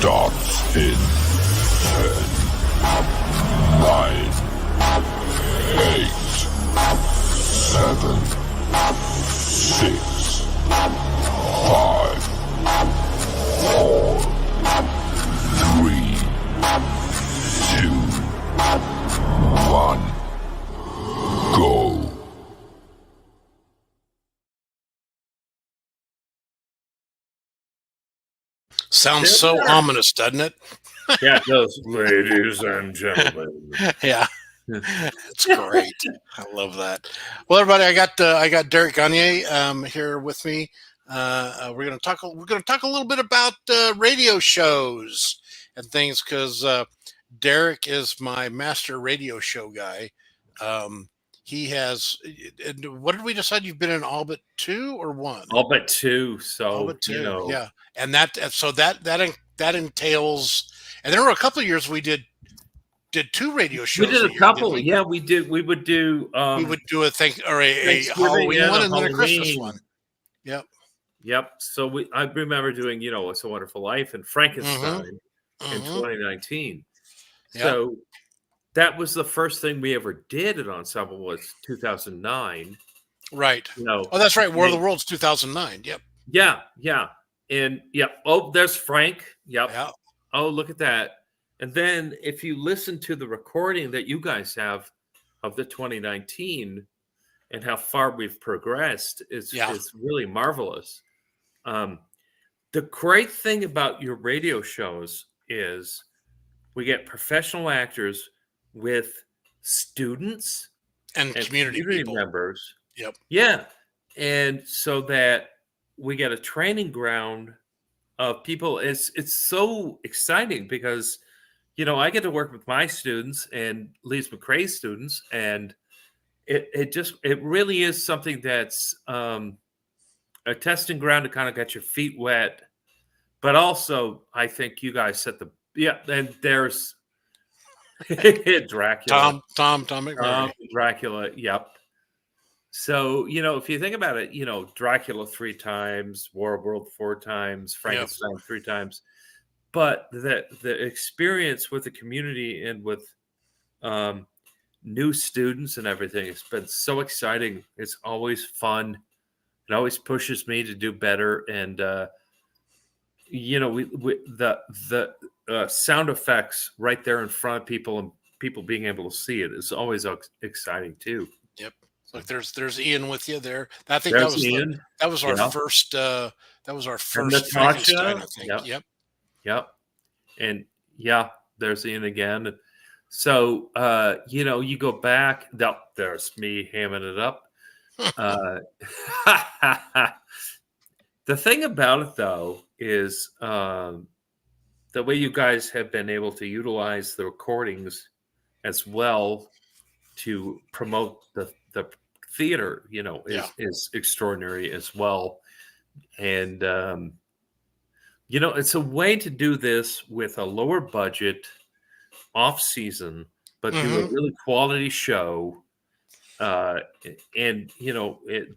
starts in 10, 9, 8, 7, 6, 5, 4, 3, 2, 1, go. Sounds so ominous, doesn't it? Yeah, it does. Ladies and gentlemen. Yeah, it's great. I love that. Well, everybody, I got Derek Gagne here with me. We're gonna talk a little bit about radio shows and things because Derek is my master radio show guy. He has. What did we decide? You've been in all but two or one? All but two. So All but two. you know. Yeah, and that entails. And there were a couple of years we did two radio shows. We did a year, couple. we? Yeah, we did. We would do. We would do a Halloween one and then a Christmas one. Yep. Yep. So I remember doing, It's a Wonderful Life and Frankenstein in 2019. Yep. So that was the first thing we ever did at Ensemble was 2009. Right. Oh, that's right. War of the Worlds 2009. Yep. Yeah. Yeah. And oh, there's Frank. Yep. Yeah. Oh, look at that. And then if you listen to the recording that you guys have of the 2019 and how far we've progressed, it's really marvelous. The great thing about your radio shows is we get professional actors with students and community members. Yep. Yeah. And so that we get a training ground of people. It's so exciting because I get to work with my students and Lise McRae's students, and it really is something that's a testing ground to kind of get your feet wet. But also, I think you guys set and there's Dracula. Tom McMurray. Dracula, yep. So, if you think about it, Dracula 3 times, War of World 4 times, Frankenstein 3 times. But the experience with the community and with new students and everything, it's been so exciting. It's always fun. It always pushes me to do better. And, the sound effects right there in front of people and people being able to see it is always exciting too. Yep. Look, there's Ian with you there. I think there's Ian. That was our first. That was our first. Natasha. I think. Yep. And there's Ian again. So, you go back. There's me hamming it up. The thing about it, though, is the way you guys have been able to utilize the recordings as well to promote the theater, is extraordinary as well. And, it's a way to do this with a lower budget, off season, but do a really quality show. And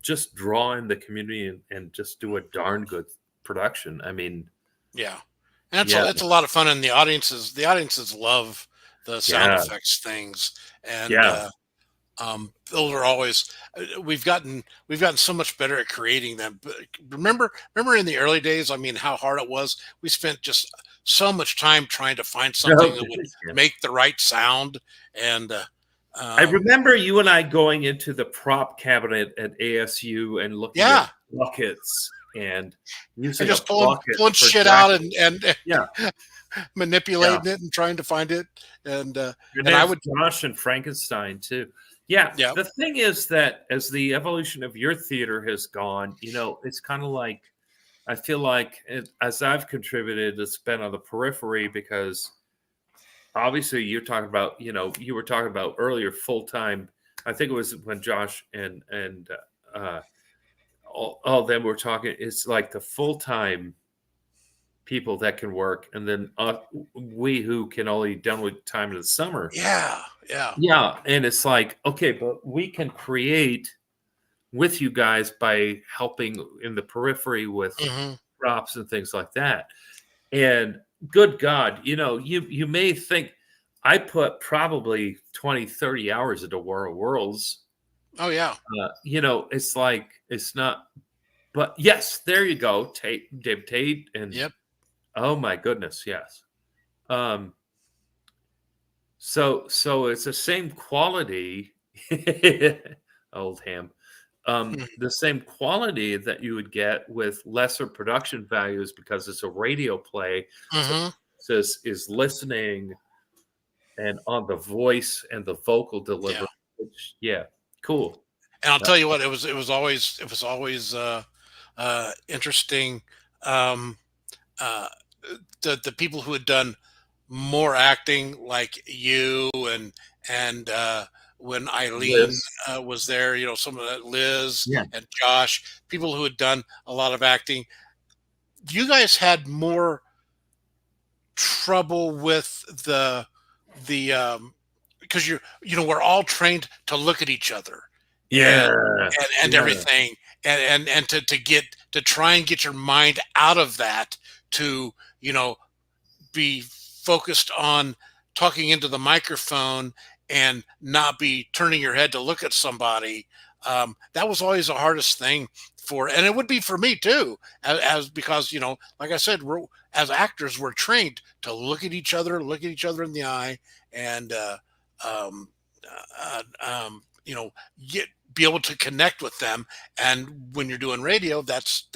just draw in the community and just do a darn good production. I mean, and that's a lot of fun, and the audiences love the sound effects things, and those are always we've gotten so much better at creating them. But remember in the early days, I mean, how hard it was. We spent just so much time trying to find something that would make the right sound. And I remember you and I going into the prop cabinet at ASU and looking at buckets and using just pulling shit out and manipulating it and trying to find it. And I would Josh and Frankenstein too. Yeah. The thing is that as the evolution of your theater has gone, it's kind of like, I feel like as I've contributed, it's been on the periphery because obviously you're talking about, you were talking about earlier full-time. I think it was when Josh and all of them were talking. It's like the full-time people that can work, and then we who can only done with time in the summer. Yeah. And it's like, okay, but we can create with you guys by helping in the periphery with props and things like that. And good God, you may think I put probably 20, 30 hours into War of Worlds. Oh yeah. It's like, it's not, but yes, there you go. Dave Tate. And Yep. oh my goodness. Yes. So it's the same quality, old ham. The same quality that you would get with lesser production values because it's a radio play. Mm-hmm. So is listening and on the voice and the vocal delivery. Yeah. Cool. And I'll tell you what, it was always interesting. The people who had done more acting, like you and when Eileen Liz. was there, some of that, Liz Yeah. and Josh, people who had done a lot of acting. You guys had more trouble with the because we're all trained to look at each other. Yeah. And everything, and to try and get your mind out of that, to be focused on talking into the microphone and not be turning your head to look at somebody. That was always the hardest thing and it would be for me too, as because like I said, as actors, we're trained to look at each other in the eye, and be able to connect with them. And when you're doing radio, that's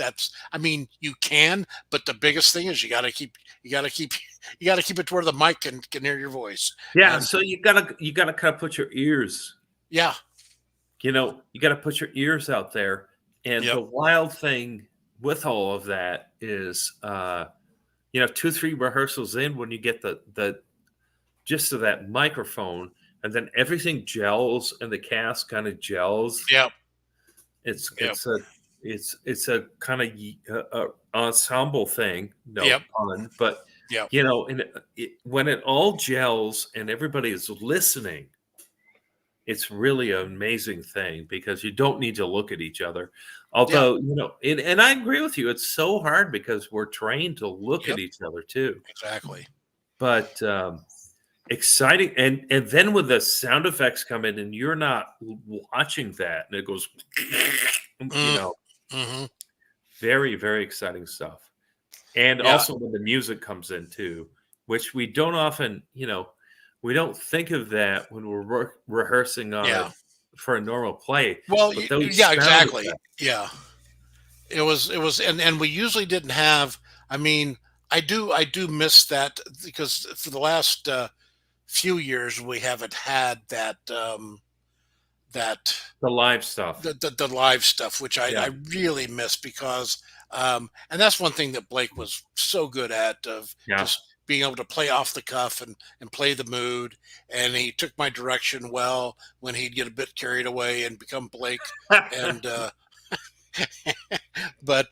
I mean, you can, but the biggest thing is you got to keep it to where the mic can hear your voice. Yeah. And So you gotta kind of put your ears. Yeah. You got to put your ears out there. And Yep. the wild thing with all of that is, 2-3 rehearsals in, when you get the gist of that microphone, and then everything gels and the cast kind of gels. Yep. It's Yep. it's a kind of ensemble thing. No Yep. pun, but Yep. when it all gels and everybody is listening, it's really an amazing thing, because you don't need to look at each other. Although, and I agree with you, it's so hard because we're trained to look at Yep. each other too. Exactly. But exciting. And then when the sound effects come in and you're not watching that, and it goes, Mm-hmm. very, very exciting stuff. And Yeah. also when the music comes in too, which we don't often, we don't think of that when we're rehearsing on for a normal play. Well, But those yeah, sound exactly. effects- Yeah. It was, and we usually didn't have. I mean, I do miss that, because for the last few years we haven't had that the live stuff. the live stuff, which I really miss, because and that's one thing that Blake was so good at, of just being able to play off the cuff and play the mood. And he took my direction well when he'd get a bit carried away and become Blake. And but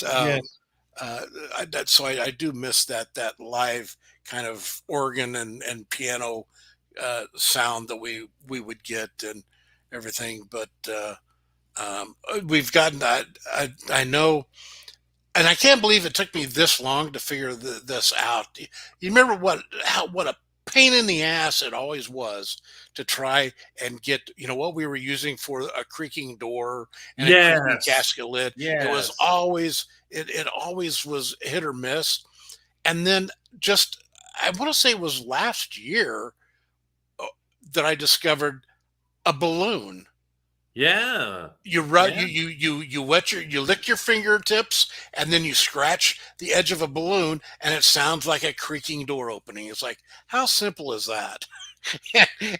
so I do miss that live kind of organ and piano sound that we would get and everything. But we've gotten that. I know. And I can't believe it took me this long to figure this out. You remember what a pain in the ass it always was to try and get, what we were using for a creaking door and a creaking gasket lid. It was always, it always was hit or miss. And then I want to say it was last year that I discovered a balloon. Yeah. You lick your fingertips, and then you scratch the edge of a balloon, and it sounds like a creaking door opening. It's like, how simple is that?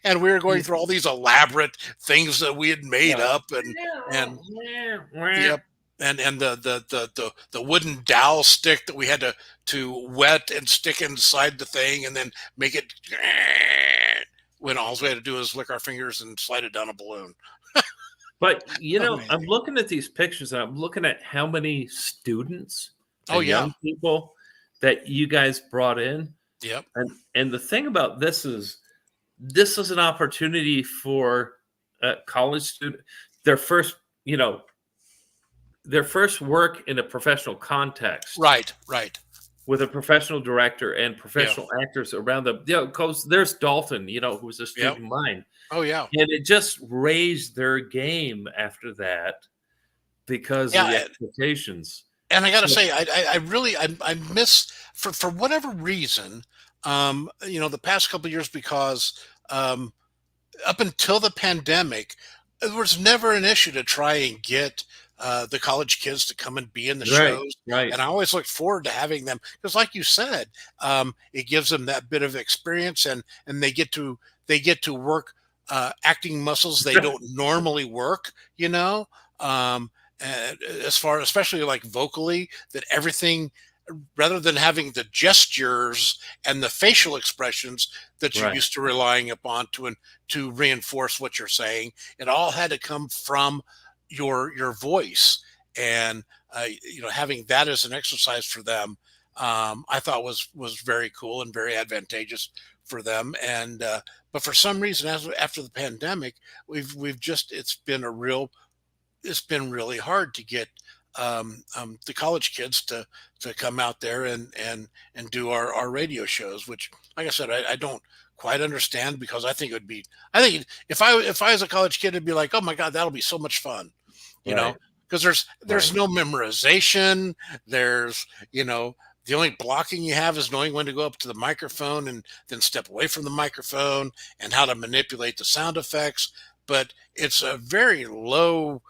And we were going through all these elaborate things that we had made up, and yep, and the wooden dowel stick that we had to wet and stick inside the thing, and then make it, when all we had to do is lick our fingers and slide it down a balloon. But I'm looking at these pictures, and I'm looking at how many students and young people that you guys brought in. Yep. And the thing about this is an opportunity for a college student, their first work in a professional context. Right. with a professional director and Yeah. professional actors around them. Because there's Dalton, who was a Yep. student of mine, Oh yeah. and it just raised their game after that because of the Yeah. expectations. And I got to So say, I really, I miss for whatever reason, the past couple of years because, um, up until the pandemic, there was never an issue to try and get the college kids to come and be in the right, shows. right, And I always look forward to having them because, like you said, it gives them that bit of experience, and they get to work acting muscles they don't normally work. Um, and as far, especially like vocally, that everything rather than having the gestures and the facial expressions that you're right. used to relying upon to reinforce what you're saying, it all had to come from your voice. And having that as an exercise for them, I thought was very cool and very advantageous for them. And but for some reason, after the pandemic, we've just it's been really hard to get the college kids to come out there and do our radio shows. Which, like I said, I don't quite understand because I think if I was a college kid, it'd be like, oh my god, that'll be so much fun, you know, Right, because there's right. no memorization. There's the only blocking you have is knowing when to go up to the microphone and then step away from the microphone and how to manipulate the sound effects. But it's a very low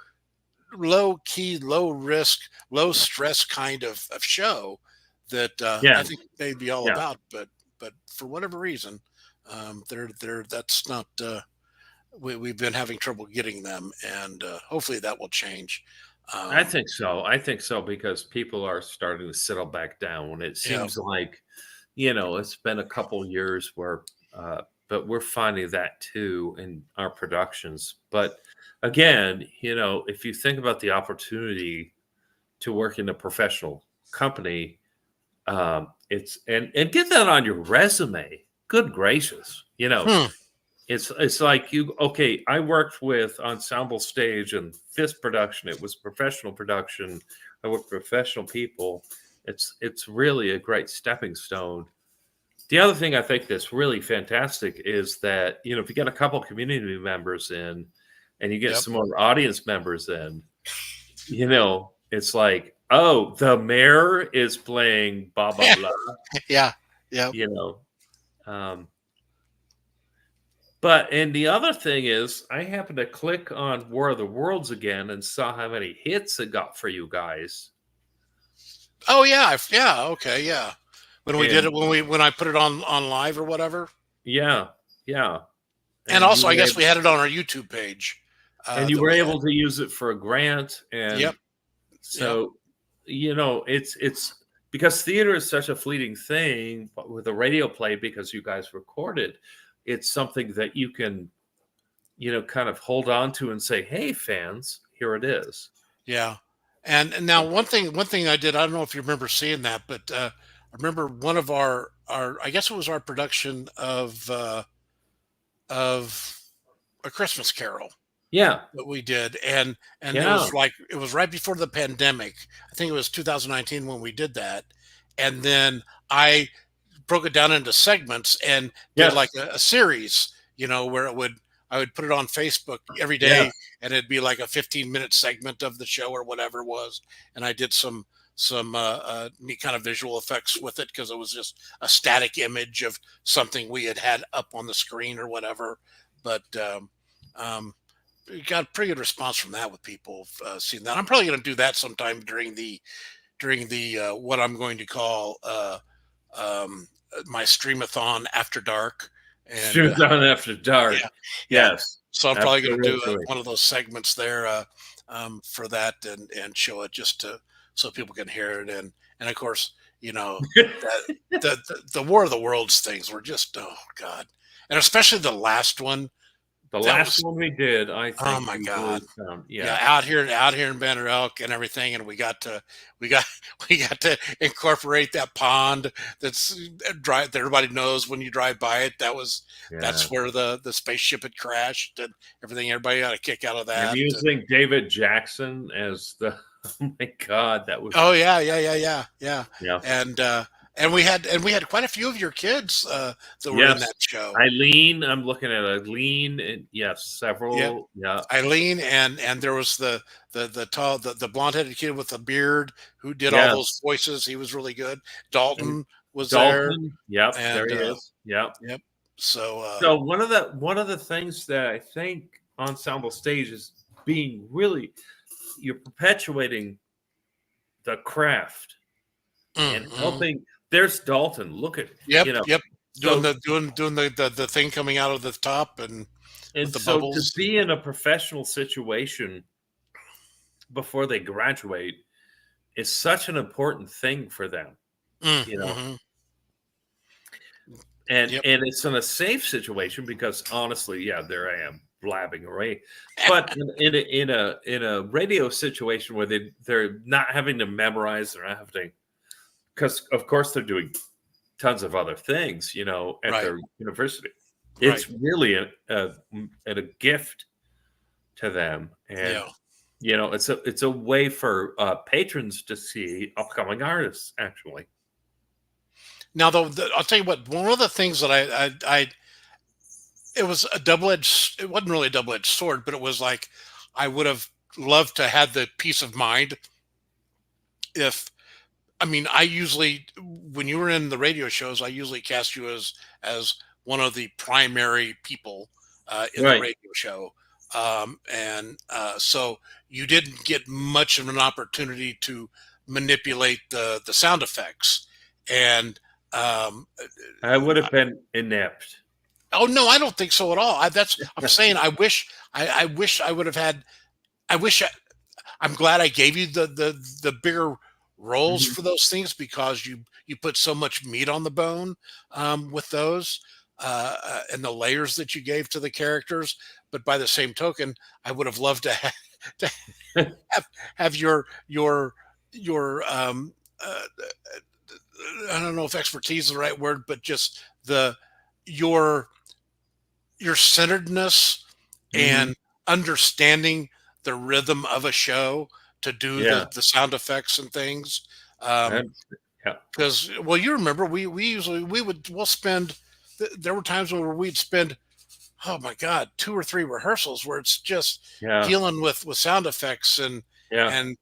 key, low risk, low stress kind of show that I Yeah, think they'd be all yeah. about. But for whatever reason, they're that's not. We've been having trouble getting them, and hopefully that will change. I Um, think so. I think so because people are starting to settle back down. It yeah, seems like, it's been a couple years where, but we're finding that too in our productions. But again, if you think about the opportunity to work in a professional company, it's and get that on your resume. Good gracious, hmm, it's like okay, I worked with Ensemble Stage and this production. It was professional production. I worked with professional people. It's really a great stepping stone. The other thing I think that's really fantastic is that, if you get a couple community members in and you get yep, some more audience members in, it's like, oh, the mayor is playing blah blah blah, yeah, yeah. you know. Um, But and the other thing is, I happened to click on War of the Worlds again and saw how many hits it got for you guys. Oh yeah, yeah. Okay, yeah. When we did And it, when I put it on live or whatever, yeah, yeah. and And you also I were guess we able, had it on our YouTube page and you that were we had. able to use it for a grant. And Yep, yep. so, it's because theater is such a fleeting thing, but with a radio play, because you guys recorded, it's something that you can, kind of hold on to and say, hey, fans, here it is. Yeah. And now one thing I did, I don't know if you remember seeing that, but I remember one of our I guess it was our production of A Christmas Carol Yeah. that we did, and Yeah. it was right before the pandemic. I think it was 2019 when we did that. And then I broke it down into segments and did like Yes. a series, where I would put it on Facebook every Yeah. day, and it'd be like a 15-minute segment of the show or whatever it was. And I did some neat kind of visual effects with it because it was just a static image of something we had up on the screen or whatever. But um, we got a pretty good response from that with people seeing that. I'm probably going to do that sometime during the what I'm going to call um, my streamathon after dark. And Shoot on after dark. yeah, yeah. Yes. So I'm probably going to do Absolutely. one of those segments there for that and show it just so people can hear it. And of course, that the War of the Worlds things were just, oh god, and especially the last one. The That last was, one we did, I oh think my we god. really found, Yeah, yeah. out here in Banner Elk and everything, and we got we got to incorporate that pond that's dry that everybody knows when you drive by it. Yeah. That's where the spaceship had crashed and everything. Everybody got a kick out of And that. using David Jackson as the oh my god, that was Oh yeah, yeah, yeah, yeah, yeah. yeah. And And we had quite a few of your kids that were in Yes. that show. Eileen, I'm looking at Eileen, and yes, several. Yeah. Eileen and there was the tall the blonde headed kid with the beard who did all Yes. those voices. He was really good. Dalton was Dalton. Yep. And, there he is. Yep. there. So So one of the things that I think Ensemble Stage is being really, you're perpetuating the craft and helping. There's Dalton. Look at Yep. you know. Yep. So- Doing the thing coming out of the top and And the so bubbles. to be in a professional situation before they graduate is such an important thing for them. You know. mhm. And Yep. and it's in a safe situation because honestly, yeah, there I am blabbing away. But in a radio situation where they're not having to memorize, they're not having, because of course they're doing tons of other things, at Right. their university. It's really a gift to them, and Yeah. it's a way for patrons to see upcoming artists. Actually, Now, though, I'll tell you what. One of the things that I it was a double-edged. It wasn't really a double-edged sword, but it was like I would have loved to have the peace of mind. If I mean, I usually when you were in the radio shows, I usually cast you as one of the primary people in Right. the radio show, and so you didn't get much of an opportunity to manipulate the sound effects and. I would have been inept. Oh no, I don't think so at all. I'm saying I wish I would have had. I'm glad I gave you the bigger roles for those things because you put so much meat on the bone with those and the layers that you gave to the characters. But by the same token, I would have loved to have your I don't know if expertise is the right word, but just your centeredness and understanding the rhythm of a show to do Yeah. the sound effects and things. And- yeah. Because you remember we'll spend. There were times where we'd spend, oh my God, 2 or 3 rehearsals where it's just Yeah. dealing with sound effects and Yeah. and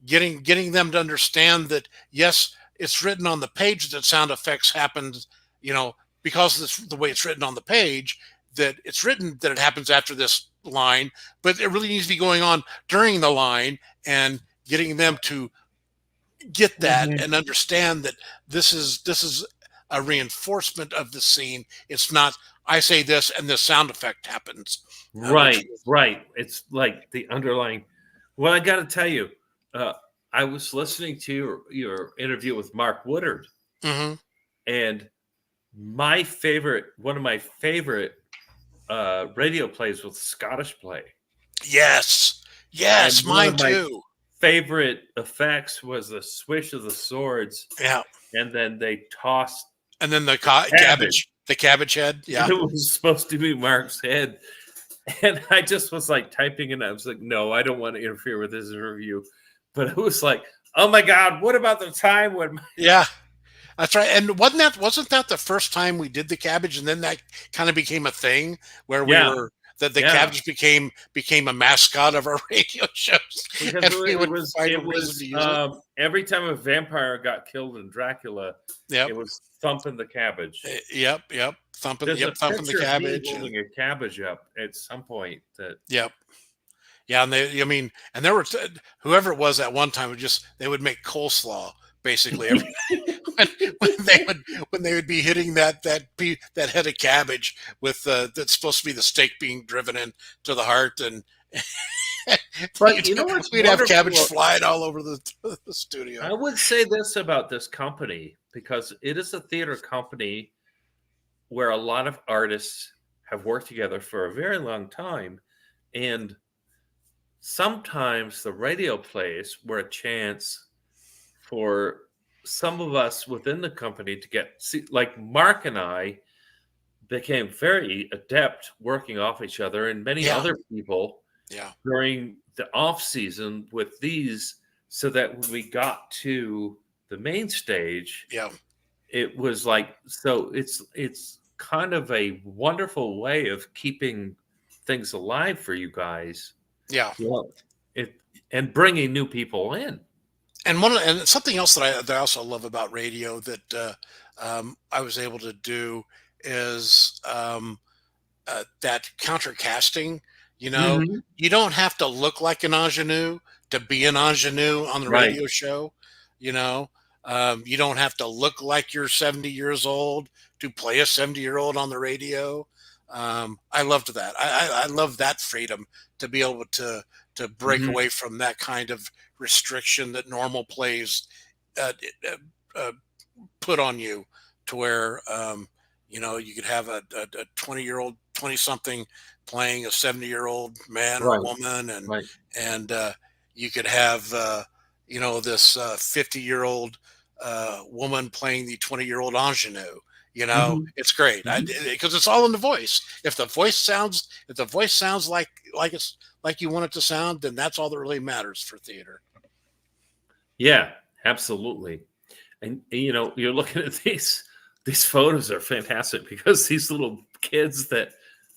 getting them to understand that yes, it's written on the page that sound effects happens, because it's the way it's written on the page, that it's written that it happens after this line, but it really needs to be going on during the line and getting them to get that and understand that this is a reinforcement of the scene. It's not I say this and the sound effect happens. Right. It's like the underlying. Well, I got to tell you, I was listening to your interview with Mark Woodard, Mhm. and one of my favorite radio plays was Scottish play. Yes, And one mine of my too. favorite effects was the swish of the swords, Yeah, and then they tossed. and then the Cabbage. cabbage head. Yeah, It was supposed to be Mark's head. And I just was like typing and I was like, no, I don't want to interfere with this interview. But it was like, oh my God, what about the time when yeah, that's right. And wasn't that the first time we did the cabbage, and then that kind of became a thing where we Yeah. were that the Yeah. cabbage became a mascot of our radio shows. because And we it would was find a reason to use it. every time a vampire got killed in Dracula, Yep, it was thumping the cabbage. yep, thumping There's a the picture of me cabbage. holding a cabbage up at some point. That Yep. Yeah, and and there were whoever it was at one time they would make coleslaw basically every when they would be hitting that head of cabbage with that's supposed to be the stake being driven into the heart, and But you know what's we'd have cabbage wonderful? flying all over the I studio. would say this about this company because it is a theater company where a lot of artists have worked together for a very long time. And sometimes the radio plays were a chance for some of us within the company to like Mark and I became very adept working off each other and many Yeah. other people Yeah, during the off season with these, so that when we got to the main stage, yeah, it was like, so it's kind of a wonderful way of keeping things alive for you guys. Yeah. Well, it and bringing new people in. And something else that I also love about radio that I was able to do is that counter casting. You know, Mhm. you don't have to look like an ingenue to be an ingenue on the Right. radio show. You know, you don't have to look like you're 70 years old to play a 70-year-old on the radio. I loved that. I love that freedom to be able to break Mhm. away from that kind of restriction that normal plays uh, uh, uh, put on you, to where you could have a 20-year-old, 20 something playing a 70-year-old man or Right. woman, Right. and you could have this 50-year-old woman playing the 20-year-old ingenue. Mhm. It's great Mhm. because it's all in the voice. If the voice sounds like it's like you want it to sound, then that's all that really matters for theater. Yeah, absolutely. And you're looking at these photos are fantastic because these little kids that,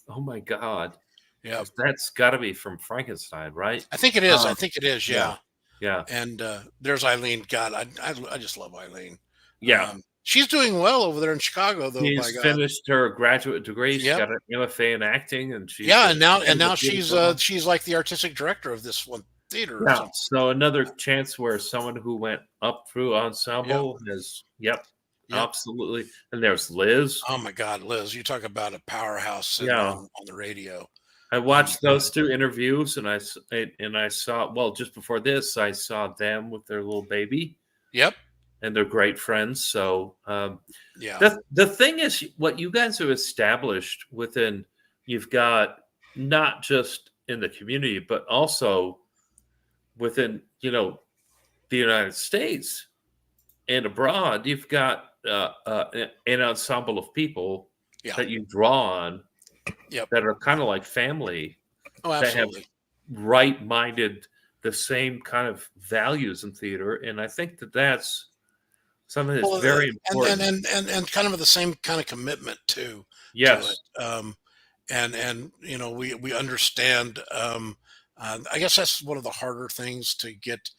oh my God, Yeah, that's got to be from Frankenstein, right? I think it is. I Um, think it is. yeah, Yeah. yeah, And there's Eileen. God, I just love Eileen. yeah. She's doing well over there in Chicago, though. By She's God. finished her graduate degree. She Yep. got an MFA in acting, and she's Yeah, a and now theater she's girl. she's like the artistic director of this one theater or Yeah. something. So another chance where someone who went up through Yep. ensemble has, yep, Yep. absolutely. And there's Liz. Oh my God, Liz, you talk about a powerhouse and Yeah. on the radio. I Oh my watched God. those two interviews, and I saw, well, just before this, I saw them with their little baby, Yep. and they're great friends. So Yeah. the thing is, what you guys have established within, you've got not just in the community, but also within the United States and abroad. You've got an ensemble of people Yeah. that you draw on Yep. that are kind of like family, Oh, that have absolutely. right-minded, the same kind of values in theater, and I think that that's something that's Well, very and important. kind of the same kind of commitment to it. Yes. And we understand. I guess that's one of the harder things to get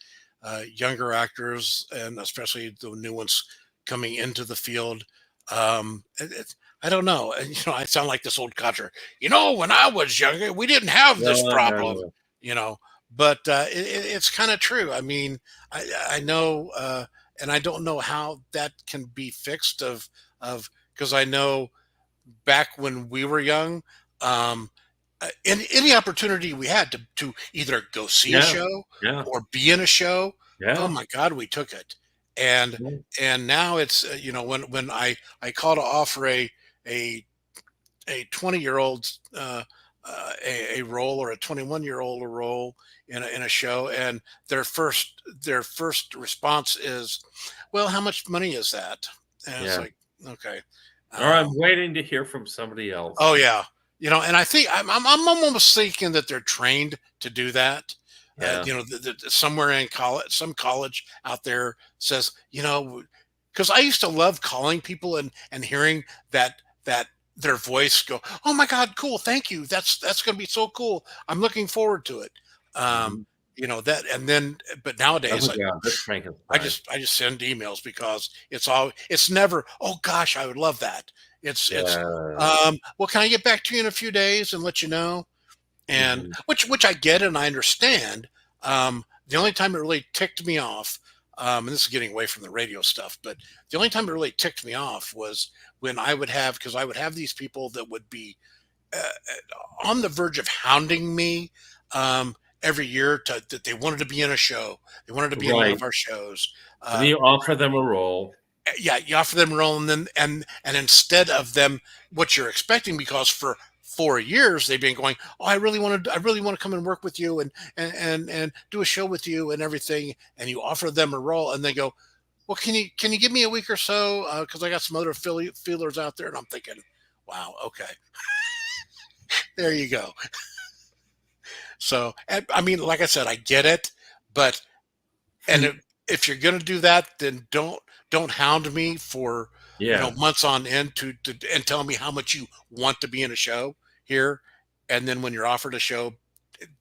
younger actors, and especially the new ones coming into the field. I don't know. I sound like this old codger. When I was younger, we didn't have No, this no, problem. no. You know, but it's kind of true. I mean, I know, and I don't know how that can be fixed. Of Because I know back when we were young, um, any opportunity we had to either go see a Yeah, show yeah, or be in a show, oh yeah, my God, we took it. And yeah, and now it's when I call to offer a 20-year-old a role, or a 21-year-old a role in a show, and their first response is, well, how much money is that? And it's yeah. like, okay. Or I'm um, waiting to hear from somebody Oh else. yeah, and I think I'm almost thinking that they're trained to do that. Yeah, Somewhere in college, some college out there says, because I used to love calling people and hearing that their voice go, oh my God, cool, thank you, that's going to be so cool. I'm looking forward to it. Um, mhm. that, and then, but Oh nowadays my God, that's I Frankenstein. just I just send emails because it's never, oh gosh, I would love that. It's Yeah. well, can I get back to you in a few days and let you know? And Mhm. which I get and I understand. The only time it really ticked me off, and this is getting away from the radio stuff, but the only time it really ticked me off was when because I would have these people that would be on the verge of hounding me every year that they wanted to be in a show. They wanted to be in one Right. of our shows. And Uh, you offer them a role. yeah, you offer them a role, and then and instead of them what you're expecting, because for 4 years they've been going, oh, I really want to come and work with you and do a show with you and everything, and you offer them a role, and they go, well, can you give me a week or so, because I got some other feelers out there, and I'm thinking, wow, okay, there you go. So, I mean, like I said, I get it, but and if you're gonna do that, then don't hound me Yeah. months on end and tell me how much you want to be in a show here, and then when you're offered a show,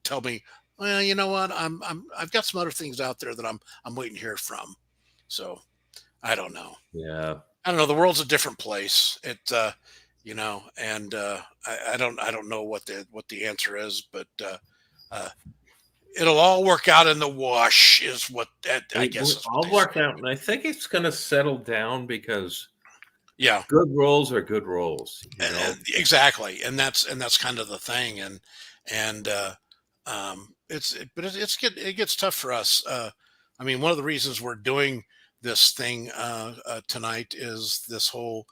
tell me, well, you know what, I've got some other things out there that I'm waiting to hear from. So I don't know. Yeah. I don't know. The world's a different place. And I don't know what the answer is, but uh, it'll all work out in the wash. Is what that I It guess will is what all they work say. out, and I think it's gonna settle down because Yeah, good roles are good roles, exactly. And that's kind of the thing. And it gets tough for us. I mean, one of the reasons we're doing this thing tonight is this whole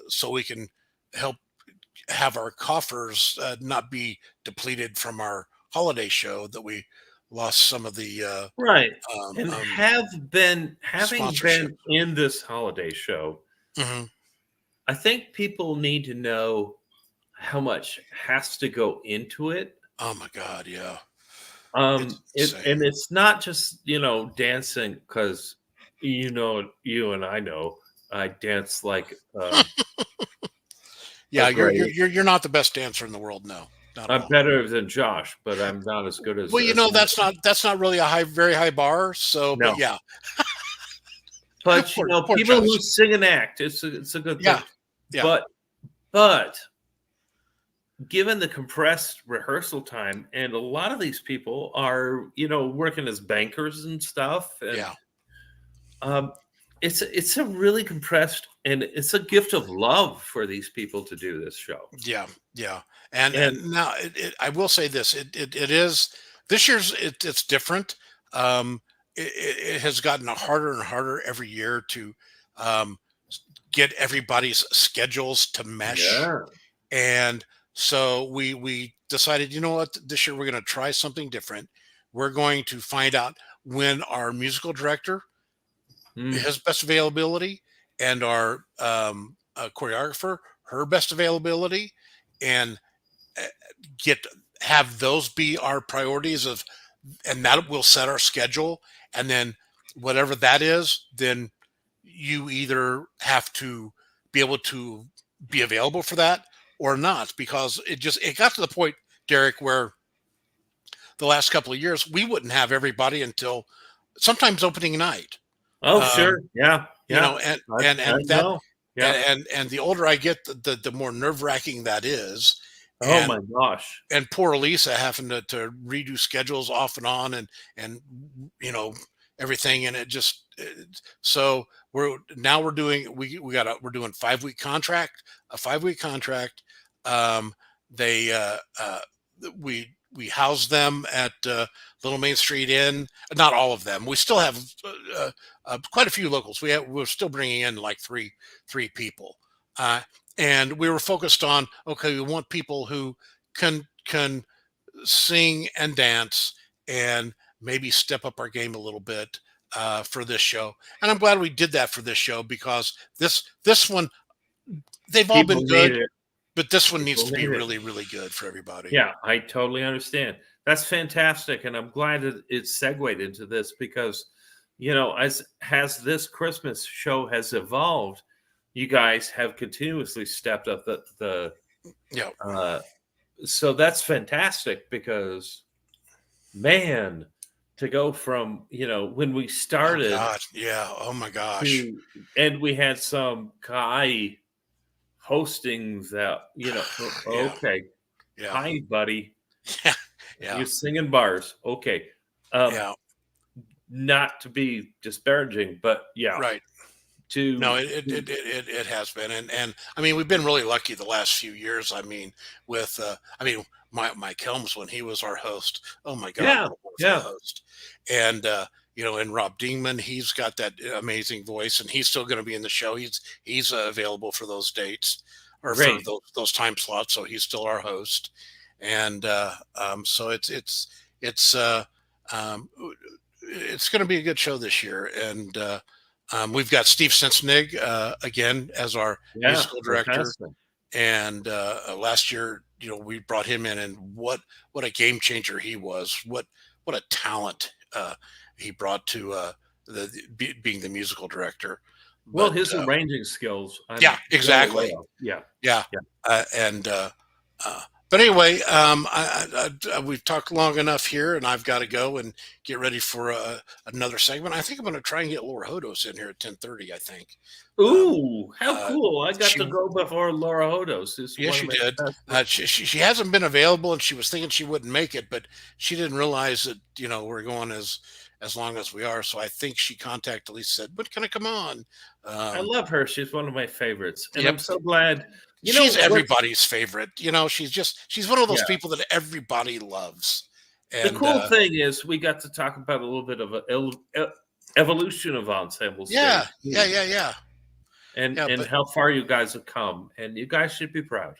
so we can help have our coffers not be depleted from our holiday show that we lost some of the Right. um, And um, having sponsorship. been in this holiday show, Hmm. I think people need to know how much has to go into it. Oh my God, yeah, it's It insane. and it's not just, dancing because you and I know I dance like a Yeah, great. you're not the best dancer in the world, no, not at I'm all. better than Josh, but I'm not as good Well, as him. that's not really a very high bar. So, but No. yeah, But poor people who Josh. sing and act, it's a good Yeah, thing. yeah, But given the compressed rehearsal time, and a lot of these people are, working as bankers and stuff, and yeah, um, it's a really compressed, and it's a gift of love for these people to do this show. yeah, yeah. And And now I will say this: it is this year's it's different. Um, it has gotten harder and harder every year to um, get everybody's schedules to mesh. yeah, And so we decided, you know what, this year we're going to try something different. We're going to find out when our musical director, mm, his best availability, and our choreographer, her best availability, and uh, get have those be our priorities of, and that will set our schedule. And then whatever that is, then you either have to be able to be available for that or not, because it got to the point, Derek, where the last couple of years we wouldn't have everybody until sometimes opening night. oh um sure, yeah, you yeah, know and I that know, yeah. and the older I get, the more nerve-wracking that is. Oh and my gosh, and poor Lisa having to redo schedules off and on, and you know everything, and so we're doing, we're doing 5 week contract, a 5 week contract. um they we house them at Little Main Street Inn. Not all of them, we still have quite a few locals. We're still bringing in like three people, uh and we were focused on, okay, we want people who can sing and dance, and maybe step up our game a little bit for this show. And I'm glad we did that for this show, because this one, they've all been people need good, it. but this one needs People to be need it. really, really good for everybody. Yeah, I totally understand. That's fantastic, and I'm glad that it segued into this because, as this Christmas show has evolved, you guys have continuously stepped up the Yeah. uh, so that's fantastic because, man, to go from when we Oh started God. Yeah. Oh my gosh. to, and we had some guy hosting that, Yeah. okay, Yeah. hi buddy, Yeah. Yeah. you sing in bars. Okay. Um, Yeah. not to be disparaging, but yeah, Right. No, to, it has been. And I mean, we've been really lucky the last few years. I mean, with I mean, Mike Helms, when he was our host, oh my God, yeah, what a wonderful yeah, host. And and Rob Dingman, he's got that amazing voice, and he's still going to be in the show. He's available for those dates, or for great. those time slots, so he's still our host. And so it's um, it's going to be a good show this year. And we've got Steve Sensnig again as our Yeah, musical director. fantastic. And last year, we brought him in, and what a game changer he was. What a talent he brought to being the musical director. Well, But, his arranging skills. I'm yeah, blown exactly. away. Yeah. Yeah. Yeah. But anyway, we've talked long enough here, and I've got to go and get ready for another segment. I think I'm going to try and get Laura Hodos in here at 10:30. I think. Ooh, how uh, cool! I got she- to go before Laura Hodos. This is Yes, one she of my did. best- She hasn't been available, and she was thinking she wouldn't make it, but she didn't realize that we're going as long as we are. So I think she contacted Lisa, said, "But can I come on?" I love her. She's one of my favorites, and Yep. I'm so glad. She's what- everybody's favorite. She's one of those Yeah. people that everybody loves. The And cool thing is we got to talk about a little bit of evolution of Ensemble yeah, Stage. yeah. And Yeah, and but- how far you guys have come, and you guys should be proud.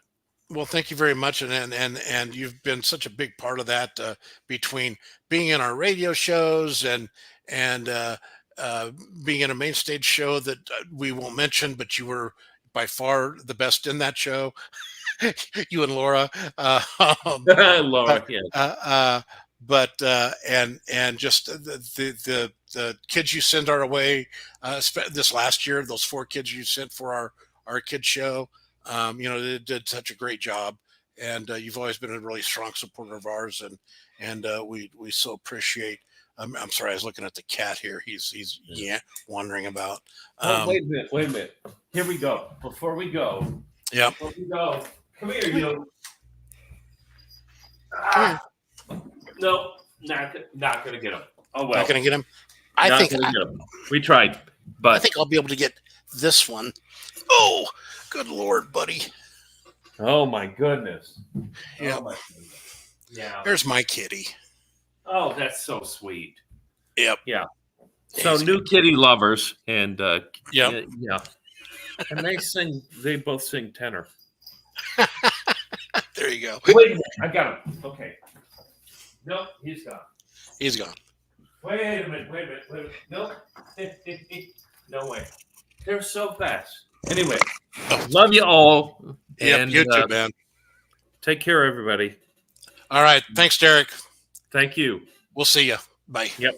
Well, thank you very much, and you've been such a big part of that between being in our radio shows and being in a main stage show that we won't mention, but you were by far the best in that show. You and Laura, Laura, yeah. and just the kids you send our way this last year, those 4 kids you sent for our kids show, they did such a great job, and you've always been a really strong supporter of ours, and we so appreciate. I'm sorry, I was looking at the cat here. He's wandering about. Oh, wait a minute. Here we go. Before we go, Yeah. come here, you. Come No, not gonna get him. Oh well, Not gonna get him. Not I think gonna get him. We tried, but I'll be able to get this one. Oh, good Lord, buddy. oh my goodness. Yeah. Oh my goodness. Yeah. There's my kitty. Oh, that's so sweet. Yep. Yeah. So He's new kitty lovers, and Yep. yeah, and they both sing tenor. There you go. Wait a minute, I got him. Okay. Nope, he's gone. He's gone. Wait a minute. Nope. No way. They're so fast. Anyway, love you all. Yep. And You too, man. take care, everybody. All right. Thanks, Derek. Thank you. We'll see you. Bye. Yep.